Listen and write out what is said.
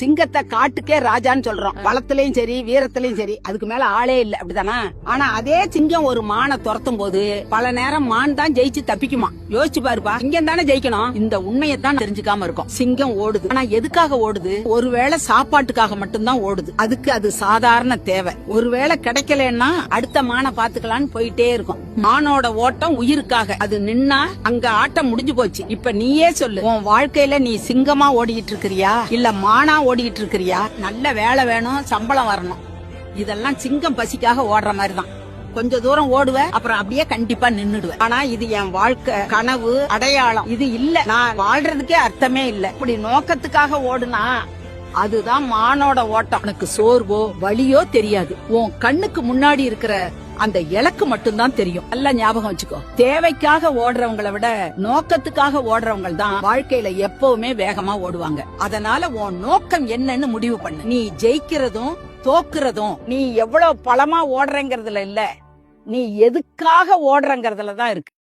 சிங்கத்தை காட்டுக்கே ராஜான்னு சொல்றோம். பலத்திலயும் சரி வீரத்திலயும் சரி அதுக்கு மேல ஆளே இல்ல, அப்படிதானா? ஆனா அதே சிங்கம் ஒரு மானை துரத்தும் போது பல நேரம் மான் தான் ஜெயிச்சு தப்பிக்குமா? யோசிச்சு பாருப்பா. சிங்கம் தானே ஜெயிக்கணும். இந்த உண்மையத்தான் தெரிஞ்சுக்காம இருக்கும். சிங்கம் ஓடுது, ஆனா எதுக்காக ஓடுது? ஒருவேளை சாப்பாட்டுக்காக மட்டும்தான் ஓடுது. அதுக்கு அது சாதாரண தேவை. ஒருவேளை கிடைக்கலன்னா அடுத்த மானை பாத்துக்கலான்னு போயிட்டே இருக்கும். மானோட ஓட்டம் உயிருக்காக. அது நின்னா அங்க ஆட்டம் முடிஞ்சு போச்சு. இப்ப நீயே சொல்லு, உன் வாழ்க்கையில நீ சிங்கமா ஓடிட்டு இருக்கிறியா இல்ல மானா ஓடிட்டு இருக்கிறியா? நல்ல வேலை வேணும், சம்பளம் வரணும். இதெல்லாம் சிங்கம் பசிக்காக ஓடுற மாதிரிதான். கொஞ்ச தூரம் ஓடுவ, அப்புறம் அப்படியே கண்டிப்பா நின்னுடுவேன். ஆனா இது என் வாழ்க்கை, கனவு, அடையாளம். இது இல்ல, நான் வாழ்றதுக்கே அர்த்தமே இல்ல. இப்படி நோக்கத்துக்காக ஓடுனா அதுதான் மானோட ஓட்டம். உனக்கு சோர்வோ வலியோ தெரியாது. உன் கண்ணுக்கு முன்னாடி இருக்கிற அந்த இலக்கு மட்டும்தான் தெரியும். நல்லா ஞாபகம் வச்சுக்கோ. தேவைக்காக ஓடுறவங்களை விட நோக்கத்துக்காக ஓடுறவங்க தான் வாழ்க்கையில எப்பவுமே வேகமா ஓடுவாங்க. அதனால உன் நோக்கம் என்னன்னு முடிவு பண்ணு. நீ ஜெயிக்கிறதும் தோக்குறதும் நீ எவ்வளவு பலமா ஓடுறங்கிறதுல இல்ல, நீ எதுக்காக ஓடுறங்கிறதுல தான் இருக்கு.